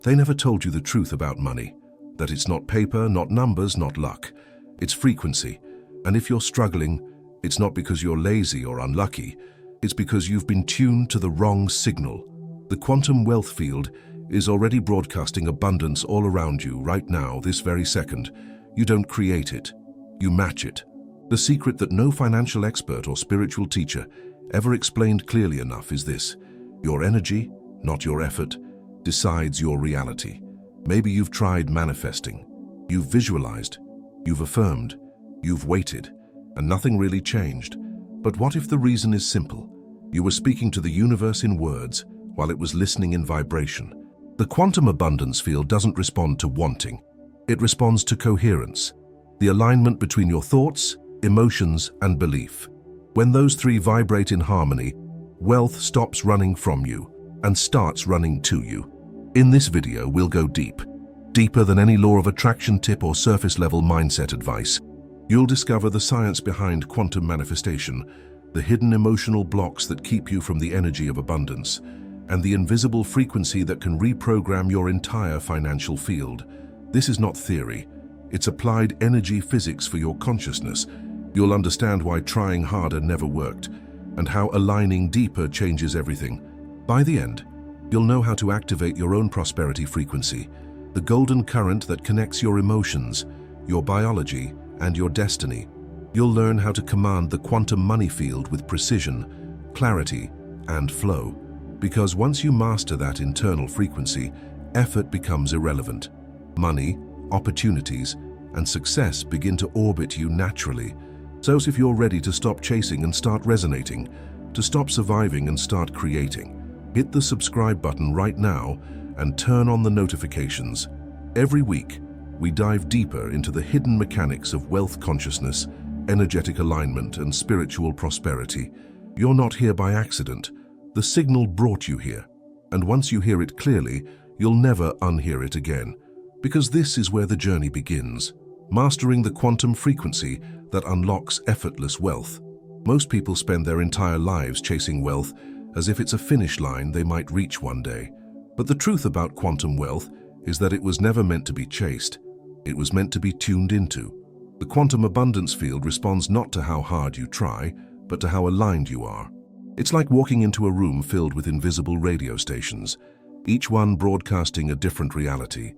They never told you the truth about money, that it's not paper, not numbers, not luck. It's frequency. And if you're struggling, it's not because you're lazy or unlucky. It's because you've been tuned to the wrong signal. The quantum wealth field is already broadcasting abundance all around you right now, this very second. You don't create it, you match it. The secret that no financial expert or spiritual teacher ever explained clearly enough is this: your energy, not your effort, decides your reality. Maybe you've tried manifesting, you've visualized, you've affirmed, you've waited, and nothing really changed. But what if the reason is simple? You were speaking to the universe in words while it was listening in vibration. The quantum abundance field doesn't respond to wanting. It responds to coherence, the alignment between your thoughts, emotions, and belief. When those three vibrate in harmony, wealth stops running from you and starts running to you. In this video, we'll go deep, deeper than any law of attraction tip or surface-level mindset advice. You'll discover the science behind quantum manifestation, the hidden emotional blocks that keep you from the energy of abundance, and the invisible frequency that can reprogram your entire financial field. This is not theory. It's applied energy physics for your consciousness. You'll understand why trying harder never worked, and how aligning deeper changes everything. By the end, you'll know how to activate your own prosperity frequency, the golden current that connects your emotions, your biology, and your destiny. You'll learn how to command the quantum money field with precision, clarity, and flow. Because once you master that internal frequency, effort becomes irrelevant. Money, opportunities, and success begin to orbit you naturally. So if you're ready to stop chasing and start resonating, to stop surviving and start creating, hit the subscribe button right now and turn on the notifications. Every week, we dive deeper into the hidden mechanics of wealth consciousness, energetic alignment, and spiritual prosperity. You're not here by accident. The signal brought you here, and once you hear it clearly, you'll never unhear it again. Because this is where the journey begins, mastering the quantum frequency that unlocks effortless wealth. Most people spend their entire lives chasing wealth as if it's a finish line they might reach one day. But the truth about quantum wealth is that it was never meant to be chased. It was meant to be tuned into. The quantum abundance field responds not to how hard you try, but to how aligned you are. It's like walking into a room filled with invisible radio stations, each one broadcasting a different reality.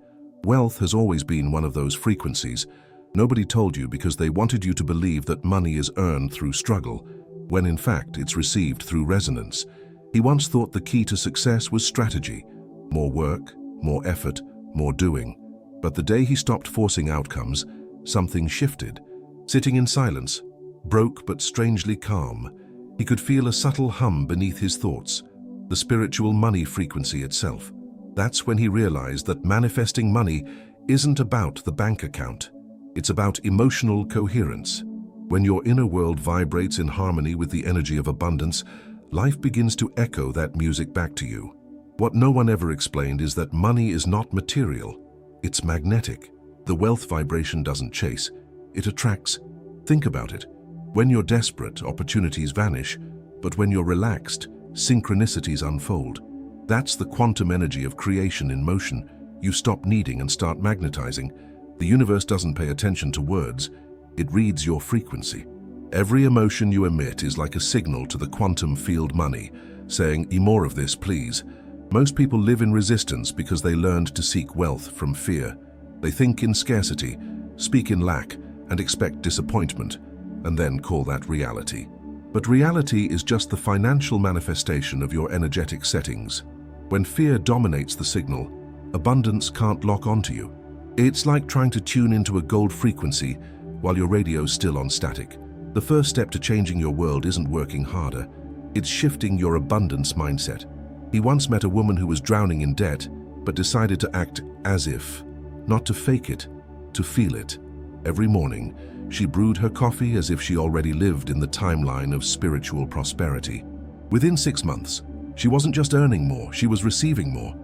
Wealth has always been one of those frequencies. Nobody told you because they wanted you to believe that money is earned through struggle, when in fact it's received through resonance. He once thought the key to success was strategy, more work, more effort, more doing. But the day he stopped forcing outcomes, something shifted. Sitting in silence, broke but strangely calm, he could feel a subtle hum beneath his thoughts, the spiritual money frequency itself. That's when he realized that manifesting money isn't about the bank account. It's about emotional coherence. When your inner world vibrates in harmony with the energy of abundance, life begins to echo that music back to you. What no one ever explained is that money is not material. It's magnetic. The wealth vibration doesn't chase, it attracts. Think about it. When you're desperate, opportunities vanish, but when you're relaxed, synchronicities unfold. That's the quantum energy of creation in motion. You stop needing and start magnetizing. The universe doesn't pay attention to words, it reads your frequency. Every emotion you emit is like a signal to the quantum field money, saying, more of this, please. Most people live in resistance because they learned to seek wealth from fear. They think in scarcity, speak in lack, and expect disappointment, and then call that reality. But reality is just the financial manifestation of your energetic settings. When fear dominates the signal, abundance can't lock onto you. It's like trying to tune into a gold frequency while your radio's still on static. The first step to changing your world isn't working harder, it's shifting your abundance mindset. He once met a woman who was drowning in debt, but decided to act as if, not to fake it, to feel it. Every morning, she brewed her coffee as if she already lived in the timeline of spiritual prosperity. Within 6 months, she wasn't just earning more, she was receiving more.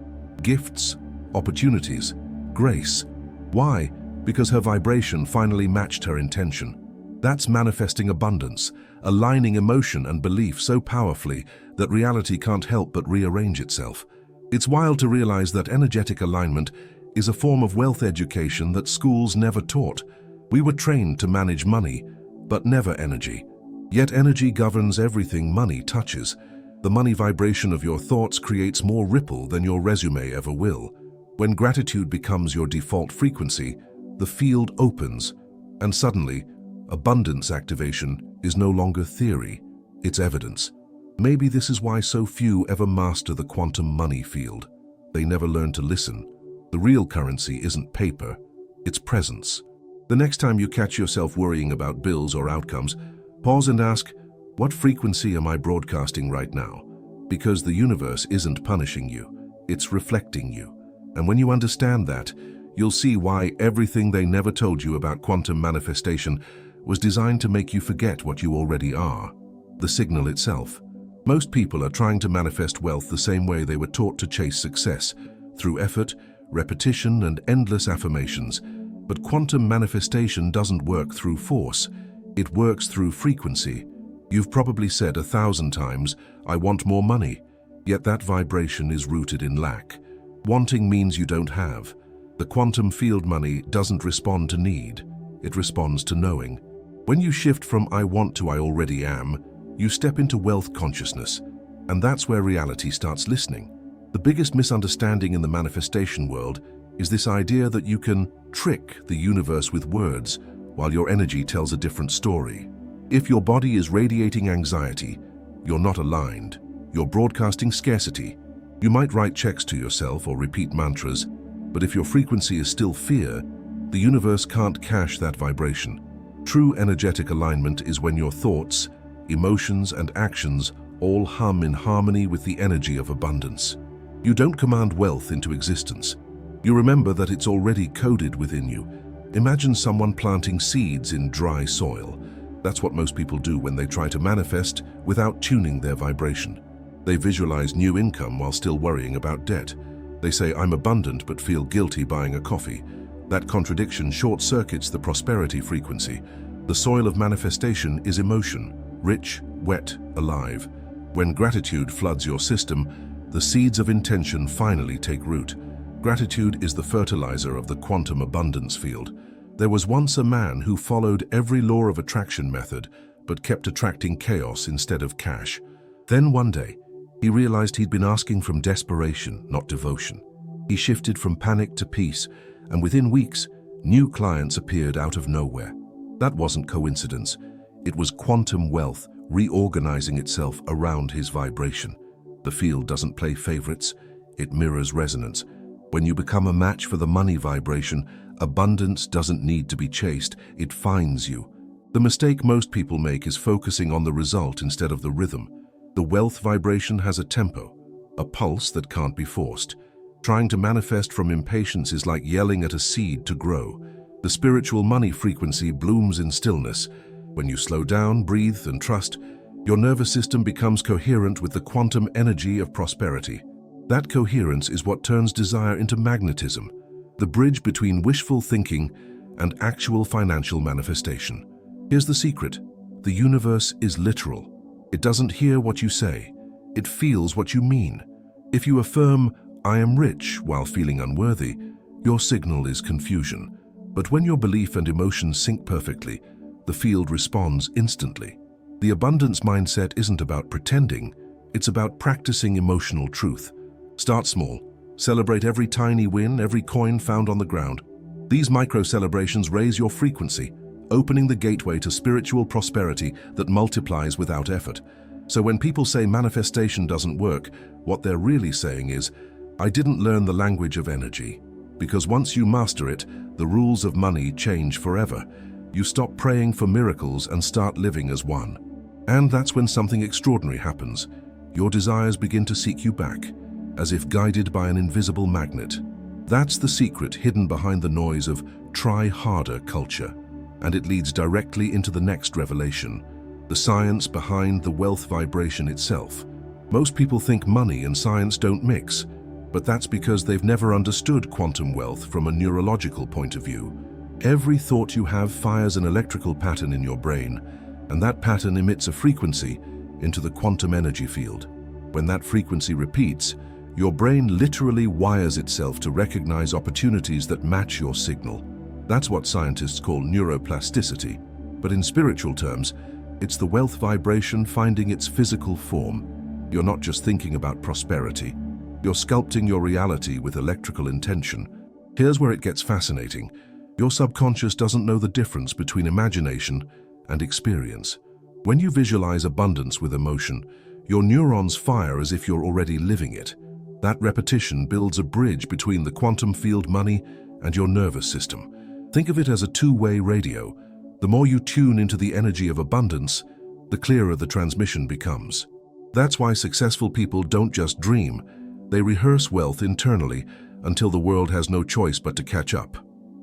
Gifts, opportunities, grace. Why? Because her vibration finally matched her intention. That's manifesting abundance, aligning emotion and belief so powerfully that reality can't help but rearrange itself. It's wild to realize that energetic alignment is a form of wealth education that schools never taught. We were trained to manage money, but never energy. Yet energy governs everything money touches. The money vibration of your thoughts creates more ripple than your resume ever will. When gratitude becomes your default frequency, the field opens, and suddenly, abundance activation is no longer theory, it's evidence. Maybe this is why so few ever master the quantum money field. They never learn to listen. The real currency isn't paper, it's presence. The next time you catch yourself worrying about bills or outcomes, pause and ask, what frequency am I broadcasting right now? Because the universe isn't punishing you, it's reflecting you. And when you understand that, you'll see why everything they never told you about quantum manifestation was designed to make you forget what you already are. The signal itself. Most people are trying to manifest wealth the same way they were taught to chase success, through effort, repetition, and endless affirmations. But quantum manifestation doesn't work through force, it works through frequency. You've probably said 1,000 times, I want more money, yet that vibration is rooted in lack. Wanting means you don't have. The quantum field money doesn't respond to need, it responds to knowing. When you shift from I want to I already am, you step into wealth consciousness, and that's where reality starts listening. The biggest misunderstanding in the manifestation world is this idea that you can trick the universe with words while your energy tells a different story. If your body is radiating anxiety, you're not aligned. You're broadcasting scarcity. You might write checks to yourself or repeat mantras, but if your frequency is still fear, the universe can't cache that vibration. True energetic alignment is when your thoughts, emotions, and actions all hum in harmony with the energy of abundance. You don't command wealth into existence. You remember that it's already coded within you. Imagine someone planting seeds in dry soil. That's what most people do when they try to manifest without tuning their vibration. They visualize new income while still worrying about debt. They say, I'm abundant but feel guilty buying a coffee. That contradiction short-circuits the prosperity frequency. The soil of manifestation is emotion, rich, wet, alive. When gratitude floods your system, the seeds of intention finally take root. Gratitude is the fertilizer of the quantum abundance field. There was once a man who followed every law of attraction method, but kept attracting chaos instead of cash. Then one day, he realized he'd been asking from desperation, not devotion. He shifted from panic to peace, and within weeks, new clients appeared out of nowhere. That wasn't coincidence. It was quantum wealth reorganizing itself around his vibration. The field doesn't play favorites, it mirrors resonance. When you become a match for the money vibration, abundance doesn't need to be chased, it finds you. The mistake most people make is focusing on the result instead of the rhythm. The wealth vibration has a tempo, a pulse that can't be forced. Trying to manifest from impatience is like yelling at a seed to grow. The spiritual money frequency blooms in stillness. When you slow down, breathe, and trust, your nervous system becomes coherent with the quantum energy of prosperity. That coherence is what turns desire into magnetism, the bridge between wishful thinking and actual financial manifestation. Here's the secret. The universe is literal. It doesn't hear what you say. It feels what you mean. If you affirm, I am rich, while feeling unworthy, your signal is confusion. But when your belief and emotions sync perfectly, the field responds instantly. The abundance mindset isn't about pretending, it's about practicing emotional truth. Start small. Celebrate every tiny win, every coin found on the ground. These micro-celebrations raise your frequency, opening the gateway to spiritual prosperity that multiplies without effort. So when people say manifestation doesn't work, what they're really saying is, I didn't learn the language of energy. Because once you master it, the rules of money change forever. You stop praying for miracles and start living as one. And that's when something extraordinary happens. Your desires begin to seek you back, as if guided by an invisible magnet. That's the secret hidden behind the noise of try harder culture. And it leads directly into the next revelation, the science behind the wealth vibration itself. Most people think money and science don't mix, but that's because they've never understood quantum wealth from a neurological point of view. Every thought you have fires an electrical pattern in your brain, and that pattern emits a frequency into the quantum energy field. When that frequency repeats, Your brain literally wires itself to recognize opportunities that match your signal. That's what scientists call neuroplasticity. But in spiritual terms, it's the wealth vibration finding its physical form. You're not just thinking about prosperity. You're sculpting your reality with electrical intention. Here's where it gets fascinating. Your subconscious doesn't know the difference between imagination and experience. When you visualize abundance with emotion, your neurons fire as if you're already living it. That repetition builds a bridge between the quantum field money and your nervous system. Think of it as a two-way radio. The more you tune into the energy of abundance, the clearer the transmission becomes. That's why successful people don't just dream. They rehearse wealth internally until the world has no choice but to catch up.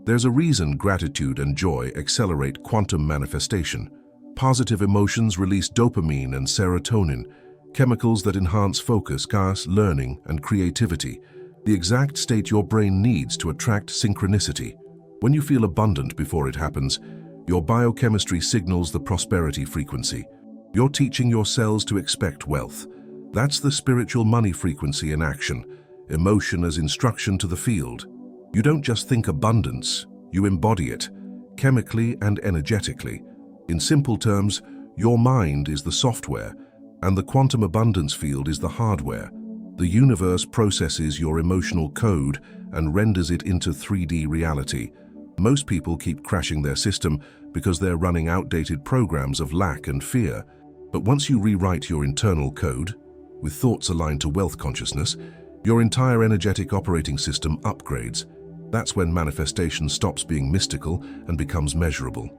There's a reason gratitude and joy accelerate quantum manifestation. Positive emotions release dopamine and serotonin, chemicals that enhance focus, learning, and creativity, the exact state your brain needs to attract synchronicity. When you feel abundant before it happens, your biochemistry signals the prosperity frequency. You're teaching your cells to expect wealth. That's the spiritual money frequency in action, emotion as instruction to the field. You don't just think abundance, you embody it, chemically and energetically. In simple terms, your mind is the software, and the quantum abundance field is the hardware. The universe processes your emotional code and renders it into 3D reality. Most people keep crashing their system because they're running outdated programs of lack and fear. But once you rewrite your internal code, with thoughts aligned to wealth consciousness, your entire energetic operating system upgrades. That's when manifestation stops being mystical and becomes measurable.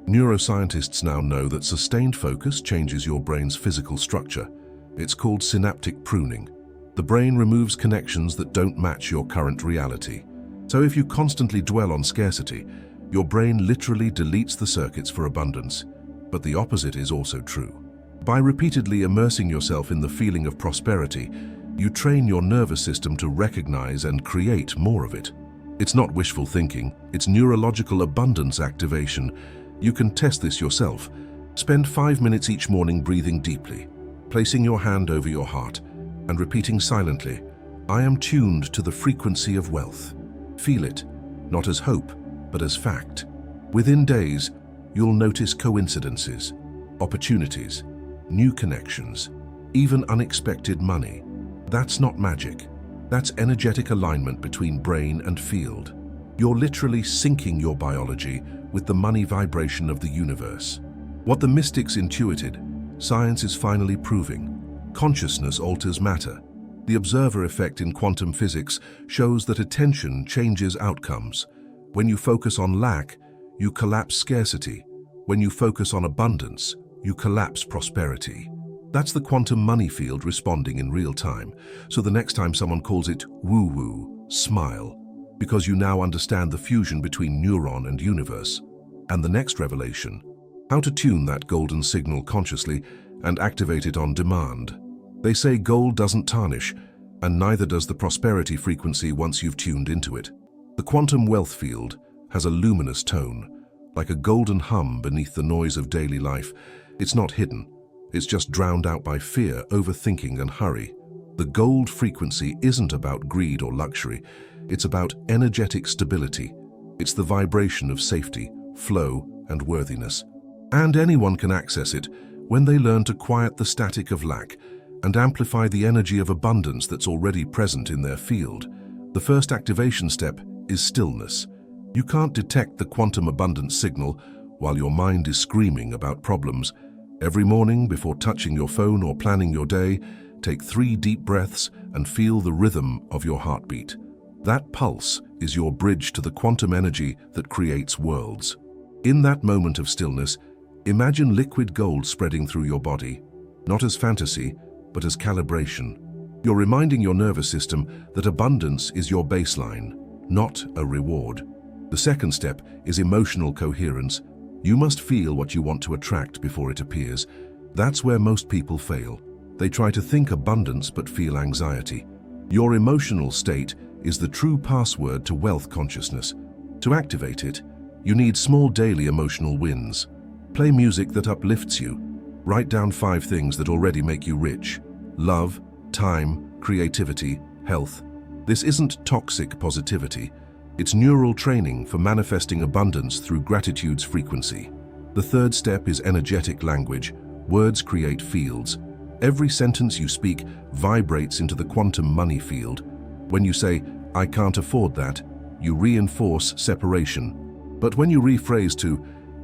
Neuroscientists now know that sustained focus changes your brain's physical structure. It's called synaptic pruning. The brain removes connections that don't match your current reality. So if you constantly dwell on scarcity, your brain literally deletes the circuits for abundance. But the opposite is also true. By repeatedly immersing yourself in the feeling of prosperity, you train your nervous system to recognize and create more of it. It's not wishful thinking, it's neurological abundance activation. You can test this yourself. Spend 5 minutes each morning breathing deeply, placing your hand over your heart, and repeating silently, "I am tuned to the frequency of wealth." Feel it, not as hope, but as fact. Within days, you'll notice coincidences, opportunities, new connections, even unexpected money. That's not magic. That's energetic alignment between brain and field. You're literally syncing your biology with the money vibration of the universe. What the mystics intuited, science is finally proving. Consciousness alters matter. The observer effect in quantum physics shows that attention changes outcomes. When you focus on lack, you collapse scarcity. When you focus on abundance, you collapse prosperity. That's the quantum money field responding in real time. So the next time someone calls it woo-woo, smile, because you now understand the fusion between neuron and universe. And the next revelation, how to tune that golden signal consciously and activate it on demand. They say gold doesn't tarnish, and neither does the prosperity frequency once you've tuned into it. The quantum wealth field has a luminous tone, like a golden hum beneath the noise of daily life. It's not hidden. It's just drowned out by fear, overthinking, and hurry. The gold frequency isn't about greed or luxury. It's about energetic stability. It's the vibration of safety, flow, and worthiness. And anyone can access it when they learn to quiet the static of lack and amplify the energy of abundance that's already present in their field. The first activation step is stillness. You can't detect the quantum abundance signal while your mind is screaming about problems. Every morning, before touching your phone or planning your day, take 3 deep breaths and feel the rhythm of your heartbeat. That pulse is your bridge to the quantum energy that creates worlds. In that moment of stillness, imagine liquid gold spreading through your body, not as fantasy, but as calibration. You're reminding your nervous system that abundance is your baseline, not a reward. The second step is emotional coherence. You must feel what you want to attract before it appears. That's where most people fail. They try to think abundance but feel anxiety. Your emotional state is the true password to wealth consciousness. To activate it, you need small daily emotional wins. Play music that uplifts you. Write down 5 things that already make you rich: love, time, creativity, health. This isn't toxic positivity. It's neural training for manifesting abundance through gratitude's frequency. The third step is energetic language. Words create fields. Every sentence you speak vibrates into the quantum money field. When you say, "I can't afford that," you reinforce separation. But when you rephrase to,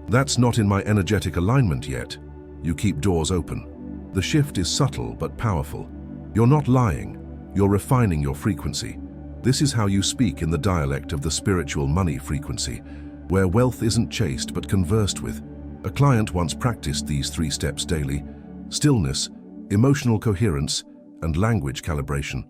"That's not in my energetic alignment yet," you keep doors open. The shift is subtle but powerful. You're not lying, you're refining your frequency. This is how you speak in the dialect of the spiritual money frequency, where wealth isn't chased but conversed with. A client once practiced these 3 steps daily: stillness, emotional coherence, and language calibration.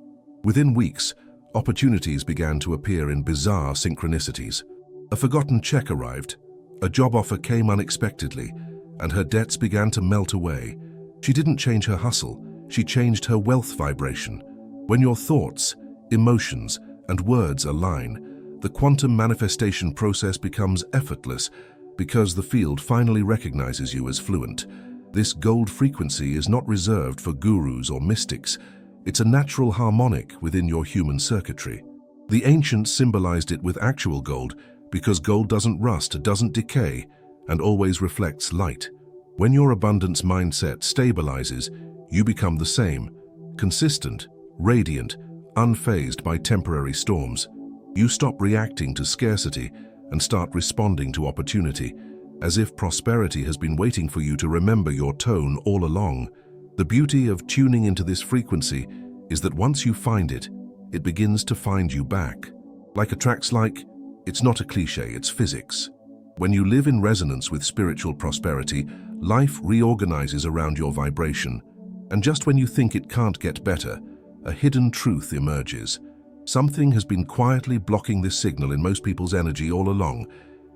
Within weeks, opportunities began to appear in bizarre synchronicities. A forgotten check arrived, a job offer came unexpectedly, and her debts began to melt away. She didn't change her hustle, she changed her wealth vibration. When your thoughts, emotions, and words align, the quantum manifestation process becomes effortless because the field finally recognizes you as fluent. This gold frequency is not reserved for gurus or mystics. It's a natural harmonic within your human circuitry. The ancients symbolized it with actual gold because gold doesn't rust, doesn't decay, and always reflects light. When your abundance mindset stabilizes, you become the same, consistent, radiant, unfazed by temporary storms. You stop reacting to scarcity and start responding to opportunity, as if prosperity has been waiting for you to remember your tone all along. The beauty of tuning into this frequency is that once you find it, it begins to find you back. Like attracts like, it's not a cliche, it's physics. When you live in resonance with spiritual prosperity, life reorganizes around your vibration. And just when you think it can't get better, a hidden truth emerges. Something has been quietly blocking this signal in most people's energy all along,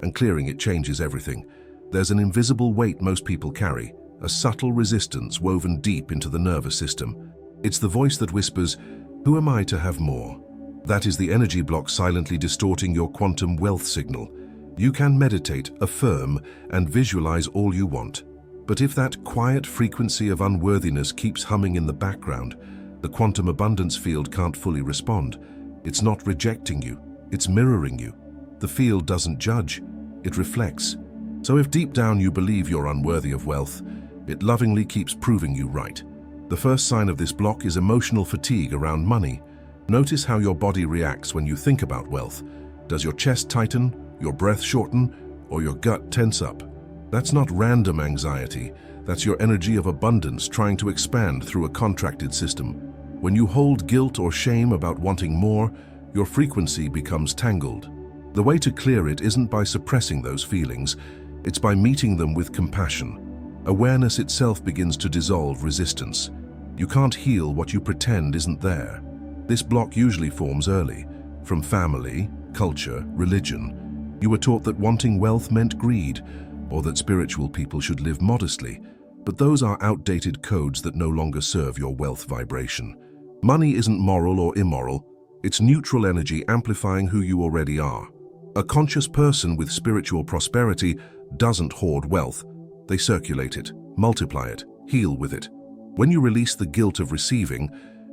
and clearing it changes everything. There's an invisible weight most people carry, a subtle resistance woven deep into the nervous system. It's the voice that whispers, "Who am I to have more?" That is the energy block silently distorting your quantum wealth signal. You can meditate, affirm, and visualize all you want. But if that quiet frequency of unworthiness keeps humming in the background, the quantum abundance field can't fully respond. It's not rejecting you, it's mirroring you. The field doesn't judge, it reflects. So if deep down you believe you're unworthy of wealth, it lovingly keeps proving you right. The first sign of this block is emotional fatigue around money. Notice how your body reacts when you think about wealth. Does your chest tighten, your breath shorten, or your gut tense up? That's not random anxiety, that's your energy of abundance trying to expand through a contracted system. When you hold guilt or shame about wanting more, your frequency becomes tangled. The way to clear it isn't by suppressing those feelings, it's by meeting them with compassion. Awareness itself begins to dissolve resistance. You can't heal what you pretend isn't there. This block usually forms early, from family, culture, religion. You were taught that wanting wealth meant greed, or that spiritual people should live modestly, but those are outdated codes that no longer serve your wealth vibration. Money isn't moral or immoral, it's neutral energy amplifying who you already are. A conscious person with spiritual prosperity doesn't hoard wealth. They circulate it, multiply it, heal with it. When you release the guilt of receiving,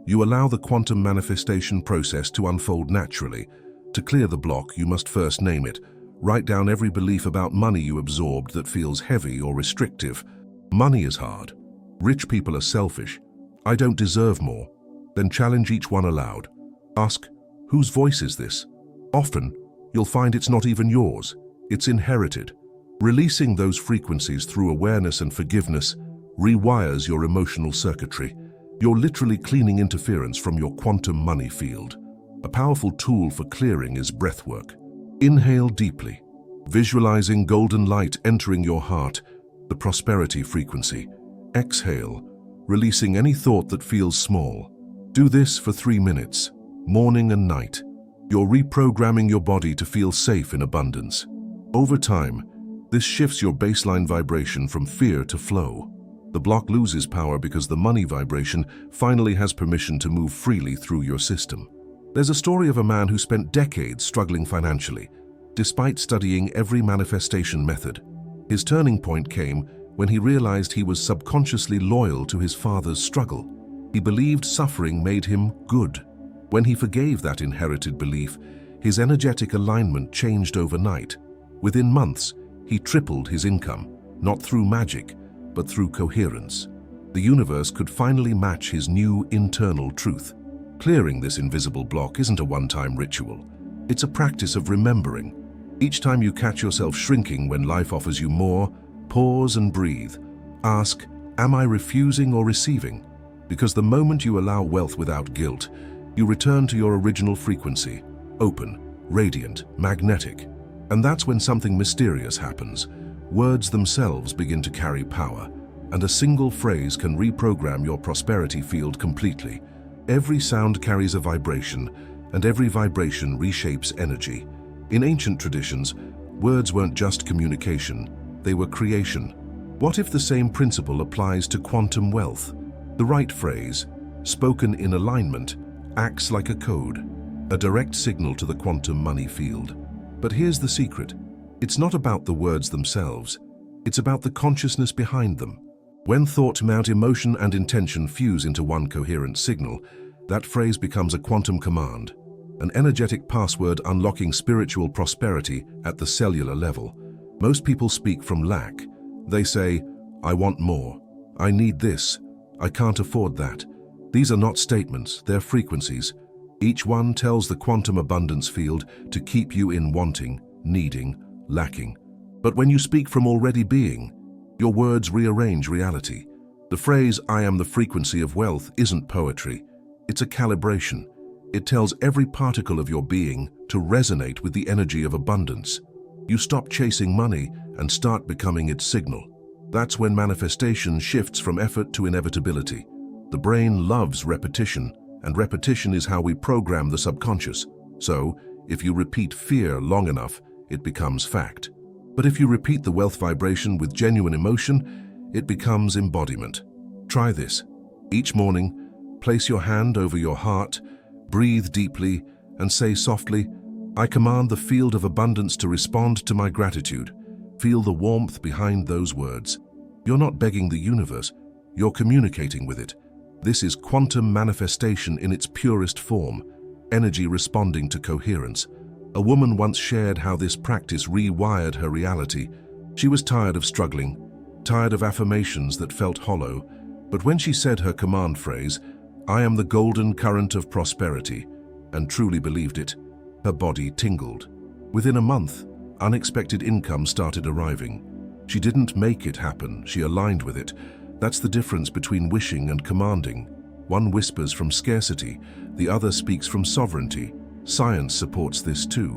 you allow the quantum manifestation process to unfold naturally. To clear the block, you must first name it. Write down every belief about money you absorbed that feels heavy or restrictive. Money is hard. Rich people are selfish. I don't deserve more. Then challenge each one aloud. Ask, whose voice is this? Often, you'll find it's not even yours. It's inherited. Releasing those frequencies through awareness and forgiveness rewires your emotional circuitry. You're literally cleaning interference from your quantum money field. A powerful tool for clearing is breathwork. Inhale deeply, visualizing golden light entering your heart, the prosperity frequency. Exhale, releasing any thought that feels small. Do this for 3 minutes, morning and night. You're reprogramming your body to feel safe in abundance. Over time, this shifts your baseline vibration from fear to flow. The block loses power because the money vibration finally has permission to move freely through your system. There's a story of a man who spent decades struggling financially, despite studying every manifestation method. His turning point came when he realized he was subconsciously loyal to his father's struggle. He believed suffering made him good. When he forgave that inherited belief, his energetic alignment changed overnight. Within months, he tripled his income, not through magic, but through coherence. The universe could finally match his new internal truth. Clearing this invisible block isn't a one-time ritual. It's a practice of remembering. Each time you catch yourself shrinking when life offers you more, pause and breathe. Ask, am I refusing or receiving? Because the moment you allow wealth without guilt, you return to your original frequency, open, radiant, magnetic. And that's when something mysterious happens. Words themselves begin to carry power, and a single phrase can reprogram your prosperity field completely. Every sound carries a vibration, and every vibration reshapes energy. In ancient traditions, words weren't just communication, they were creation. What if the same principle applies to quantum wealth? The right phrase, spoken in alignment, acts like a code, a direct signal to the quantum money field. But here's the secret. It's not about the words themselves. It's about the consciousness behind them. When thought, emotion, and intention fuse into one coherent signal, that phrase becomes a quantum command, an energetic password unlocking spiritual prosperity at the cellular level. Most people speak from lack. They say, I want more. I need this. I can't afford that. These are not statements, they're frequencies. Each one tells the quantum abundance field to keep you in wanting, needing, lacking. But when you speak from already being, your words rearrange reality. The phrase, I am the frequency of wealth, isn't poetry. It's a calibration. It tells every particle of your being to resonate with the energy of abundance. You stop chasing money and start becoming its signal. That's when manifestation shifts from effort to inevitability. The brain loves repetition, and repetition is how we program the subconscious. So, if you repeat fear long enough, it becomes fact. But if you repeat the wealth vibration with genuine emotion, it becomes embodiment. Try this. Each morning, place your hand over your heart, breathe deeply, and say softly, I command the field of abundance to respond to my gratitude. Feel the warmth behind those words. You're not begging the universe, you're communicating with it. This is quantum manifestation in its purest form, energy responding to coherence. A woman once shared how this practice rewired her reality. She was tired of struggling, tired of affirmations that felt hollow, but when she said her command phrase, I am the golden current of prosperity, and truly believed it, her body tingled. Within a month, unexpected income started arriving. She didn't make it happen, she aligned with it. That's the difference between wishing and commanding. One whispers from scarcity, the other speaks from sovereignty. Science supports this too.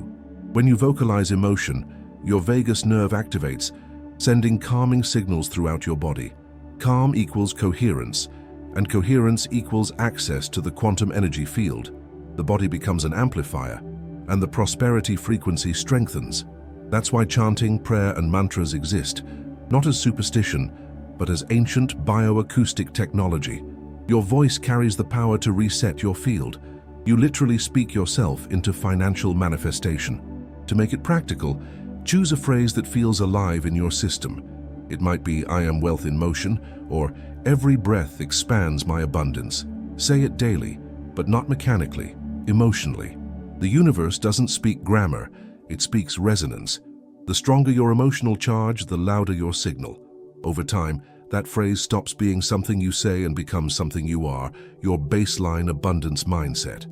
When you vocalize emotion, your vagus nerve activates, sending calming signals throughout your body. Calm equals coherence, and coherence equals access to the quantum energy field. The body becomes an amplifier, and the prosperity frequency strengthens. That's why chanting, prayer, and mantras exist, not as superstition, but as ancient bioacoustic technology. Your voice carries the power to reset your field. You literally speak yourself into financial manifestation. To make it practical, choose a phrase that feels alive in your system. It might be, I am wealth in motion, or every breath expands my abundance. Say it daily, but not mechanically, emotionally. The universe doesn't speak grammar, it speaks resonance. The stronger your emotional charge, the louder your signal. Over time, that phrase stops being something you say and becomes something you are, your baseline abundance mindset.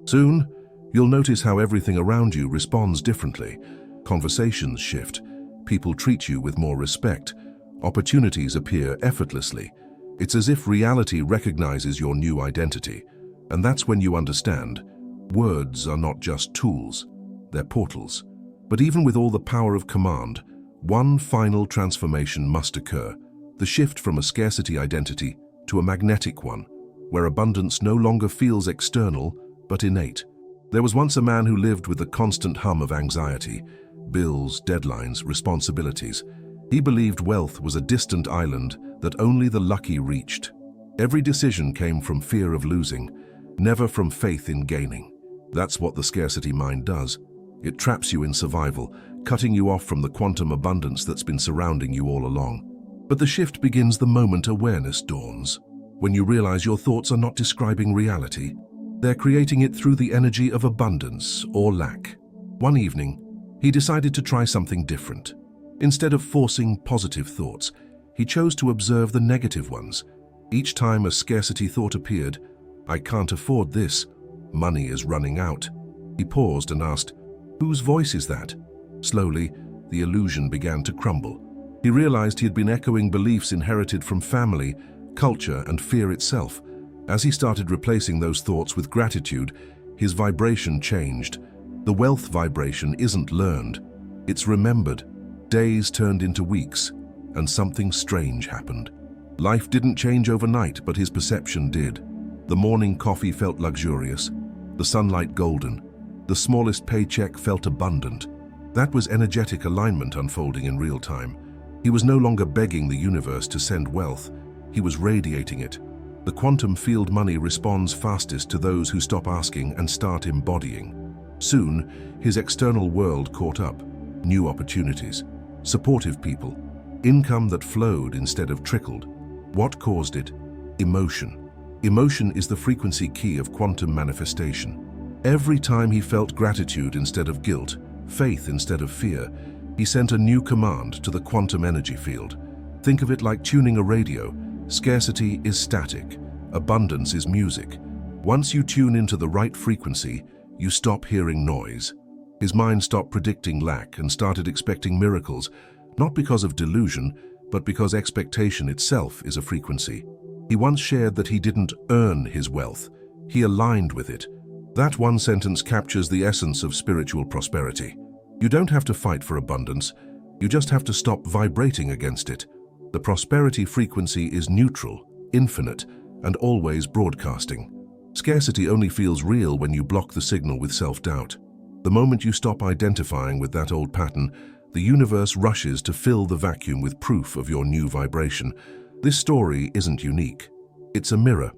Soon, you'll notice how everything around you responds differently. Conversations shift, people treat you with more respect, opportunities appear effortlessly. It's as if reality recognizes your new identity. And that's when you understand, words are not just tools, they're portals. But even with all the power of command, one final transformation must occur. The shift from a scarcity identity to a magnetic one, where abundance no longer feels external, but innate. There was once a man who lived with the constant hum of anxiety, bills, deadlines, responsibilities. He believed wealth was a distant island that only the lucky reached. Every decision came from fear of losing, never from faith in gaining. That's what the scarcity mind does. It traps you in survival, cutting you off from the quantum abundance that's been surrounding you all along. But the shift begins the moment awareness dawns, when you realize your thoughts are not describing reality. They're creating it through the energy of abundance or lack. One evening, he decided to try something different. Instead of forcing positive thoughts, he chose to observe the negative ones. Each time a scarcity thought appeared, "I can't afford this. Money is running out." He paused and asked, "Whose voice is that?" Slowly, the illusion began to crumble. He realized he had been echoing beliefs inherited from family, culture, and fear itself. As he started replacing those thoughts with gratitude, his vibration changed. The wealth vibration isn't learned, it's remembered. Days turned into weeks, and something strange happened. Life didn't change overnight, but his perception did. The morning coffee felt luxurious, the sunlight golden, the smallest paycheck felt abundant. That was energetic alignment unfolding in real time. He was no longer begging the universe to send wealth, he was radiating it. The quantum field money responds fastest to those who stop asking and start embodying. Soon, his external world caught up. New opportunities, supportive people, income that flowed instead of trickled. What caused it? Emotion. Emotion is the frequency key of quantum manifestation. Every time he felt gratitude instead of guilt, faith instead of fear, he sent a new command to the quantum energy field. Think of it like tuning a radio. Scarcity is static, abundance is music. Once you tune into the right frequency, you stop hearing noise. His mind stopped predicting lack and started expecting miracles, not because of delusion, but because expectation itself is a frequency. He once shared that he didn't earn his wealth, he aligned with it. That one sentence captures the essence of spiritual prosperity. You don't have to fight for abundance, you just have to stop vibrating against it. The prosperity frequency is neutral, infinite, and always broadcasting. Scarcity only feels real when you block the signal with self-doubt. The moment you stop identifying with that old pattern, the universe rushes to fill the vacuum with proof of your new vibration. This story isn't unique. It's a mirror.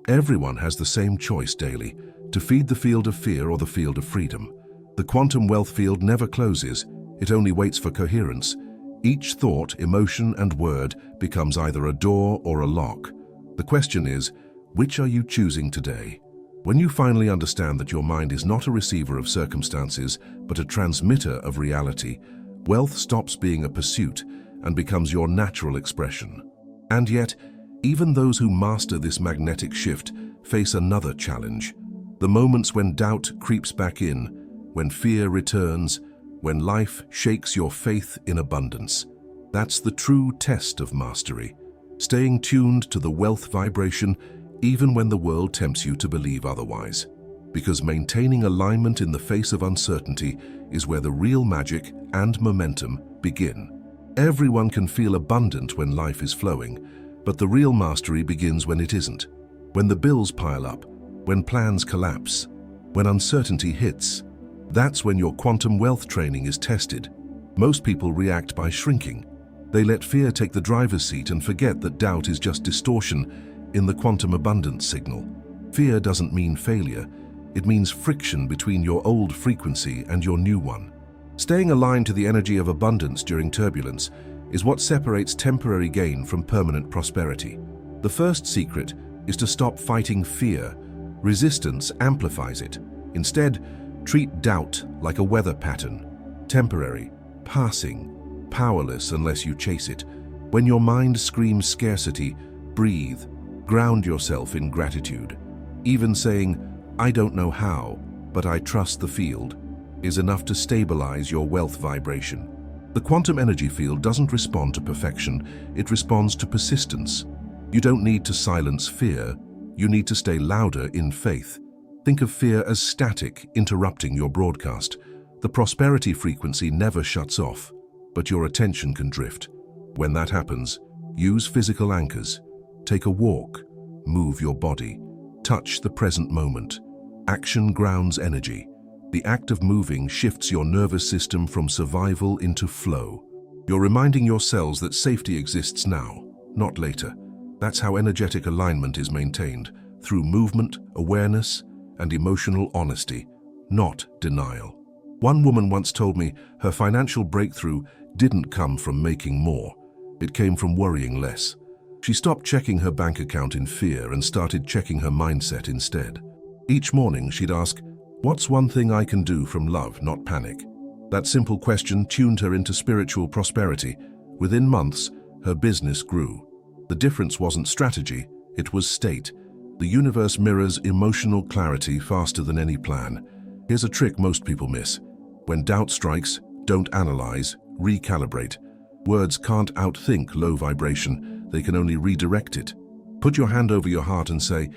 Everyone has the same choice daily, to feed the field of fear or the field of freedom. The quantum wealth field never closes, it only waits for coherence. Each thought, emotion, and word becomes either a door or a lock. The question is, which are you choosing today? When you finally understand that your mind is not a receiver of circumstances, but a transmitter of reality, wealth stops being a pursuit and becomes your natural expression. And yet, even those who master this magnetic shift face another challenge. The moments when doubt creeps back in, when fear returns, when life shakes your faith in abundance. That's the true test of mastery, staying tuned to the wealth vibration even when the world tempts you to believe otherwise. Because maintaining alignment in the face of uncertainty is where the real magic and momentum begin. Everyone can feel abundant when life is flowing, but the real mastery begins when it isn't. When the bills pile up, when plans collapse, when uncertainty hits. That's when your quantum wealth training is tested. Most people react by shrinking. They let fear take the driver's seat and forget that doubt is just distortion in the quantum abundance signal. Fear doesn't mean failure. It means friction between your old frequency and your new one. Staying aligned to the energy of abundance during turbulence is what separates temporary gain from permanent prosperity. The first secret is to stop fighting fear. Resistance amplifies it. Instead, treat doubt like a weather pattern. Temporary, passing, powerless unless you chase it. When your mind screams scarcity, breathe, ground yourself in gratitude. Even saying, "I don't know how, but I trust the field," is enough to stabilize your wealth vibration. The quantum energy field doesn't respond to perfection, it responds to persistence. You don't need to silence fear, you need to stay louder in faith. Think of fear as static, interrupting your broadcast. The prosperity frequency never shuts off, but your attention can drift. When that happens, use physical anchors. Take a walk, move your body, touch the present moment. Action grounds energy. The act of moving shifts your nervous system from survival into flow. You're reminding your cells that safety exists now, not later. That's how energetic alignment is maintained, through movement, awareness, and emotional honesty, not denial. One woman once told me her financial breakthrough didn't come from making more, it came from worrying less. She stopped checking her bank account in fear and started checking her mindset instead. Each morning she'd ask, "What's one thing I can do from love, not panic?" That simple question tuned her into spiritual prosperity. Within months, her business grew. The difference wasn't strategy, it was state. The universe mirrors emotional clarity faster than any plan. Here's a trick most people miss. When doubt strikes, don't analyze, recalibrate. Words can't outthink low vibration, they can only redirect it. Put your hand over your heart and say,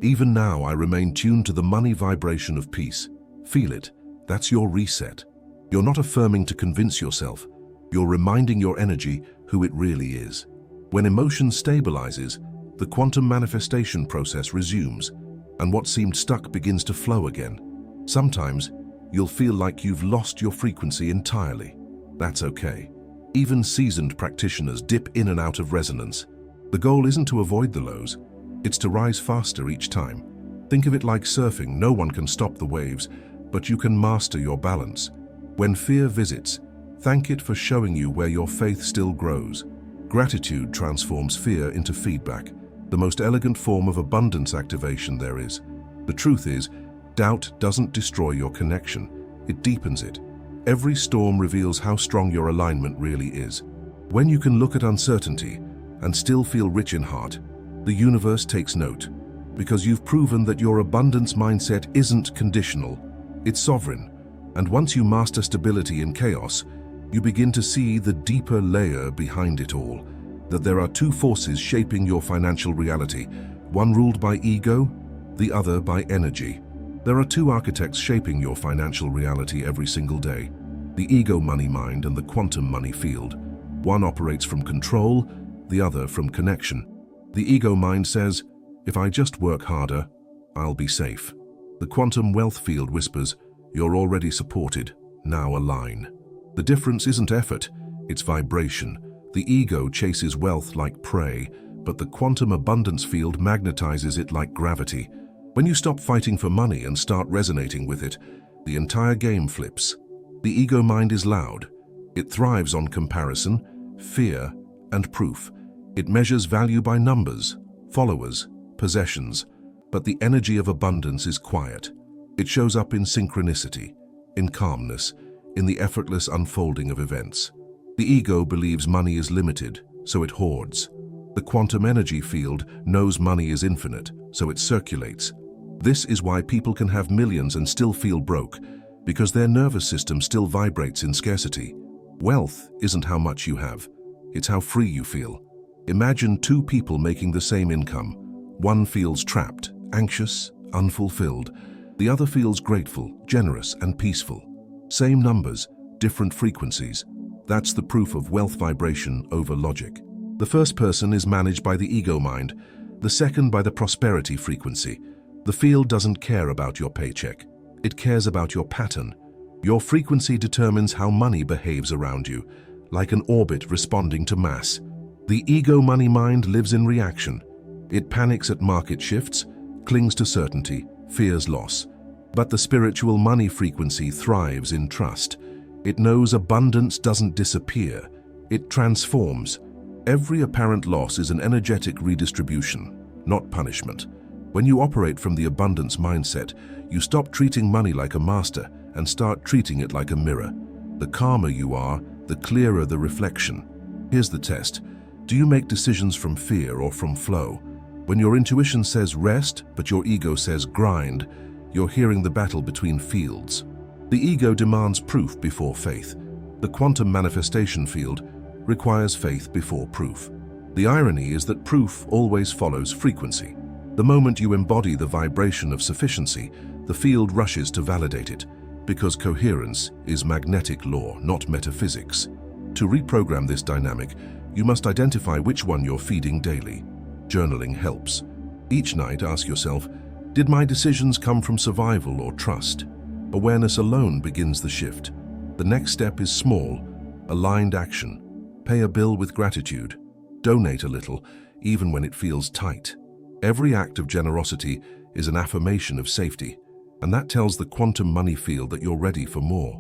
"Even now I remain tuned to the money vibration of peace." Feel it. That's your reset. You're not affirming to convince yourself. You're reminding your energy who it really is. When emotion stabilizes, the quantum manifestation process resumes, and what seemed stuck begins to flow again. Sometimes, you'll feel like you've lost your frequency entirely. That's okay. Even seasoned practitioners dip in and out of resonance. The goal isn't to avoid the lows, it's to rise faster each time. Think of it like surfing. No one can stop the waves, but you can master your balance. When fear visits, thank it for showing you where your faith still grows. Gratitude transforms fear into feedback, the most elegant form of abundance activation there is. The truth is, doubt doesn't destroy your connection, it deepens it. Every storm reveals how strong your alignment really is. When you can look at uncertainty and still feel rich in heart, the universe takes note, because you've proven that your abundance mindset isn't conditional, it's sovereign. And once you master stability in chaos, you begin to see the deeper layer behind it all, that there are two forces shaping your financial reality, one ruled by ego, the other by energy. There are two architects shaping your financial reality every single day, the ego money mind and the quantum money field. One operates from control, the other from connection. The ego mind says, "If I just work harder, I'll be safe." The quantum wealth field whispers, "You're already supported, now align." The difference isn't effort, it's vibration. The ego chases wealth like prey, but the quantum abundance field magnetizes it like gravity. When you stop fighting for money and start resonating with it, the entire game flips. The ego mind is loud. It thrives on comparison, fear, and proof. It measures value by numbers, followers, possessions. But the energy of abundance is quiet. It shows up in synchronicity, in calmness, in the effortless unfolding of events. The ego believes money is limited, so it hoards. The quantum energy field knows money is infinite, so it circulates. This is why people can have millions and still feel broke, because their nervous system still vibrates in scarcity. Wealth isn't how much you have, it's how free you feel. Imagine two people making the same income. One feels trapped, anxious, unfulfilled. The other feels grateful, generous, and peaceful. Same numbers, different frequencies. That's the proof of wealth vibration over logic. The first person is managed by the ego mind, the second by the prosperity frequency. The field doesn't care about your paycheck. It cares about your pattern. Your frequency determines how money behaves around you, like an orbit responding to mass. The ego money mind lives in reaction. It panics at market shifts, clings to certainty, fears loss. But the spiritual money frequency thrives in trust. It knows abundance doesn't disappear, it transforms. Every apparent loss is an energetic redistribution, not punishment. When you operate from the abundance mindset, you stop treating money like a master and start treating it like a mirror. The calmer you are, the clearer the reflection. Here's the test. Do you make decisions from fear or from flow? When your intuition says rest, but your ego says grind, you're hearing the battle between fields. The ego demands proof before faith. The quantum manifestation field requires faith before proof. The irony is that proof always follows frequency. The moment you embody the vibration of sufficiency, the field rushes to validate it, because coherence is magnetic law, not metaphysics. To reprogram this dynamic, you must identify which one you're feeding daily. Journaling helps. Each night, ask yourself, did my decisions come from survival or trust? Awareness alone begins the shift. The next step is small, aligned action. Pay a bill with gratitude. Donate a little, even when it feels tight. Every act of generosity is an affirmation of safety, and that tells the quantum money field that you're ready for more.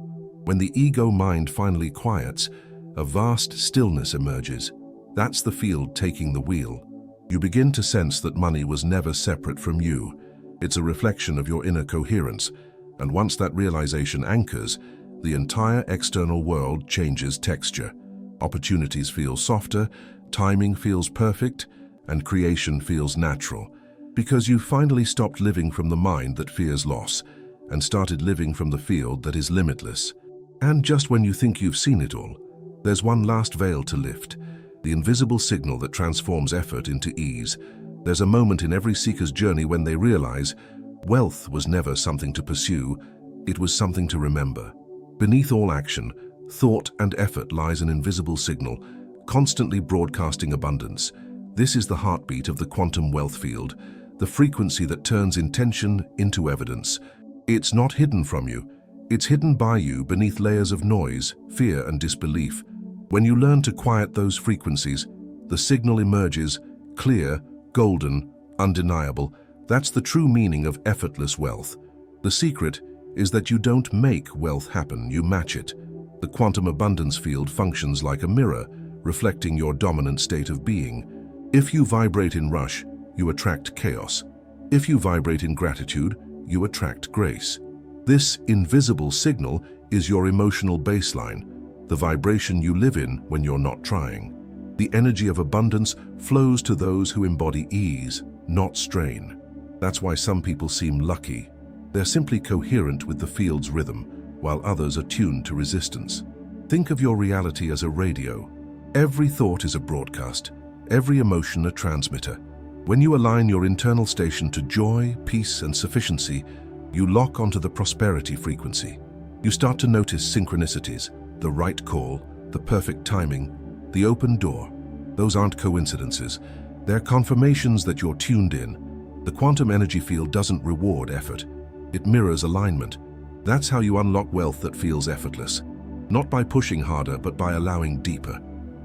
When the ego mind finally quiets, a vast stillness emerges. That's the field taking the wheel. You begin to sense that money was never separate from you. It's a reflection of your inner coherence, and once that realization anchors, the entire external world changes texture. Opportunities feel softer, timing feels perfect, and creation feels natural, because you finally stopped living from the mind that fears loss and started living from the field that is limitless. And just when you think you've seen it all, there's one last veil to lift, the invisible signal that transforms effort into ease. There's a moment in every seeker's journey when they realize wealth was never something to pursue, it was something to remember. Beneath all action, thought, and effort lies an invisible signal, constantly broadcasting abundance. This is the heartbeat of the quantum wealth field, the frequency that turns intention into evidence. It's not hidden from you. It's hidden by you beneath layers of noise, fear, and disbelief. When you learn to quiet those frequencies, the signal emerges, clear, golden, undeniable. That's the true meaning of effortless wealth. The secret is that you don't make wealth happen, you match it. The quantum abundance field functions like a mirror, reflecting your dominant state of being. If you vibrate in rush, you attract chaos. If you vibrate in gratitude, you attract grace. This invisible signal is your emotional baseline, the vibration you live in when you're not trying. The energy of abundance flows to those who embody ease, not strain. That's why some people seem lucky. They're simply coherent with the field's rhythm, while others are tuned to resistance. Think of your reality as a radio. Every thought is a broadcast, every emotion a transmitter. When you align your internal station to joy, peace, and sufficiency, you lock onto the prosperity frequency. You start to notice synchronicities, the right call, the perfect timing, the open door. Those aren't coincidences. They're confirmations that you're tuned in. The quantum energy field doesn't reward effort. It mirrors alignment. That's how you unlock wealth that feels effortless. Not by pushing harder, but by allowing deeper.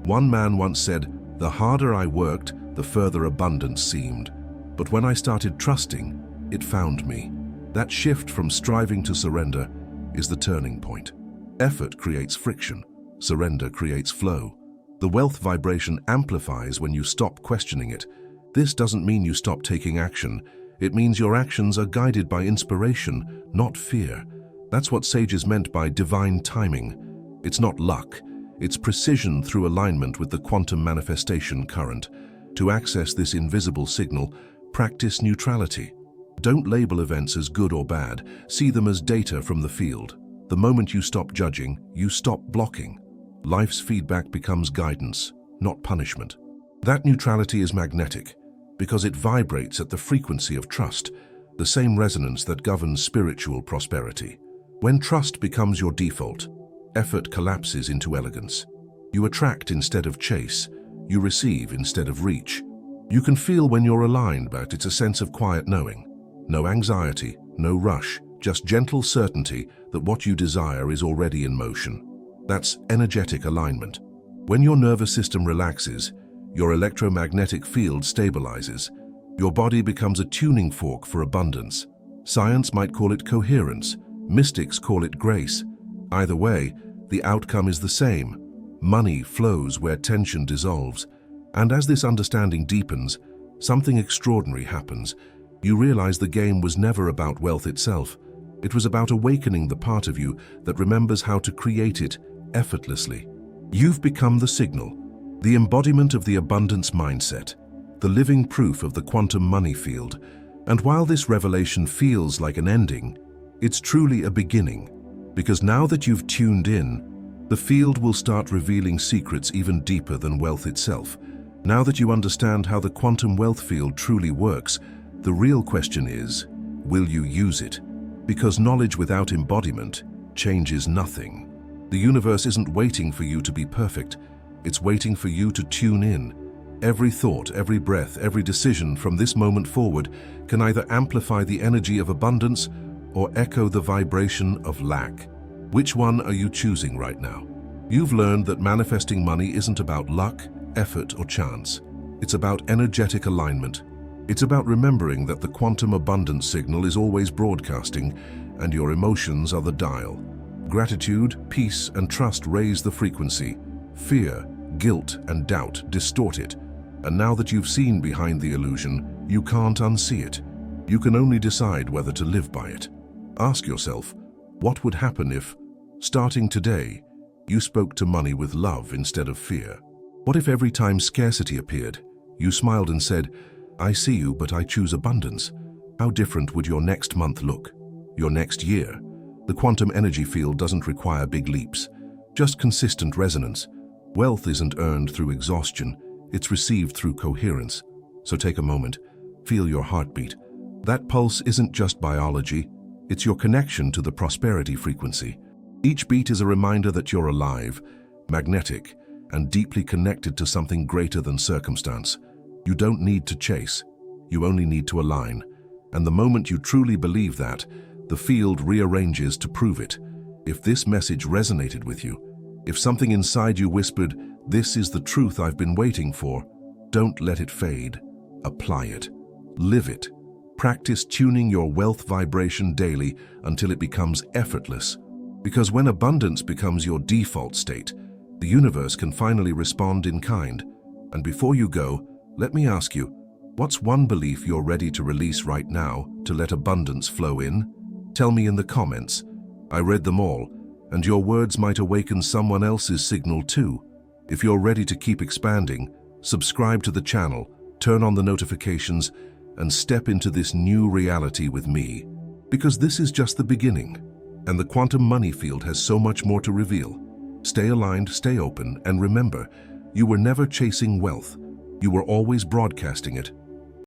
One man once said, "The harder I worked, the further abundance seemed. But when I started trusting, it found me." That shift from striving to surrender is the turning point. Effort creates friction. Surrender creates flow. The wealth vibration amplifies when you stop questioning it. This doesn't mean you stop taking action. It means your actions are guided by inspiration, not fear. That's what sages meant by divine timing. It's not luck. It's precision through alignment with the quantum manifestation current. To access this invisible signal, practice neutrality. Don't label events as good or bad. See them as data from the field. The moment you stop judging, you stop blocking. Life's feedback becomes guidance, not punishment. That neutrality is magnetic because it vibrates at the frequency of trust, the same resonance that governs spiritual prosperity. When trust becomes your default, effort collapses into elegance. You attract instead of chase. You receive instead of reach. You can feel when you're aligned, but it's a sense of quiet knowing. No anxiety, no rush, just gentle certainty that what you desire is already in motion. That's energetic alignment. When your nervous system relaxes, your electromagnetic field stabilizes. Your body becomes a tuning fork for abundance. Science might call it coherence. Mystics call it grace. Either way, the outcome is the same. Money flows where tension dissolves. And as this understanding deepens, something extraordinary happens. You realize the game was never about wealth itself. It was about awakening the part of you that remembers how to create it effortlessly. You've become the signal, the embodiment of the abundance mindset, the living proof of the quantum money field. And while this revelation feels like an ending, it's truly a beginning. Because now that you've tuned in, the field will start revealing secrets even deeper than wealth itself. Now that you understand how the quantum wealth field truly works, the real question is, will you use it? Because knowledge without embodiment changes nothing. The universe isn't waiting for you to be perfect. It's waiting for you to tune in. Every thought, every breath, every decision from this moment forward can either amplify the energy of abundance or echo the vibration of lack. Which one are you choosing right now? You've learned that manifesting money isn't about luck, effort, or chance. It's about energetic alignment. It's about remembering that the quantum abundance signal is always broadcasting, and your emotions are the dial. Gratitude, peace, and trust raise the frequency. Fear, guilt, and doubt distort it. And now that you've seen behind the illusion, you can't unsee it. You can only decide whether to live by it. Ask yourself, what would happen if, starting today, you spoke to money with love instead of fear? What if every time scarcity appeared, you smiled and said, "I see you, but I choose abundance"? How different would your next month look? Your next year? The quantum energy field doesn't require big leaps, just consistent resonance. Wealth isn't earned through exhaustion, it's received through coherence. So take a moment, feel your heartbeat. That pulse isn't just biology, it's your connection to the prosperity frequency. Each beat is a reminder that you're alive, magnetic, and deeply connected to something greater than circumstance. You don't need to chase, you only need to align. And the moment you truly believe that, the field rearranges to prove it. If this message resonated with you, if something inside you whispered, "This is the truth I've been waiting for," don't let it fade. Apply it. Live it. Practice tuning your wealth vibration daily until it becomes effortless. Because when abundance becomes your default state, the universe can finally respond in kind. And before you go, let me ask you, what's one belief you're ready to release right now to let abundance flow in? Tell me in the comments. I read them all, and your words might awaken someone else's signal too. If you're ready to keep expanding, subscribe to the channel, turn on the notifications, and step into this new reality with me. Because this is just the beginning, and the quantum money field has so much more to reveal. Stay aligned, stay open, and remember, you were never chasing wealth. You were always broadcasting it.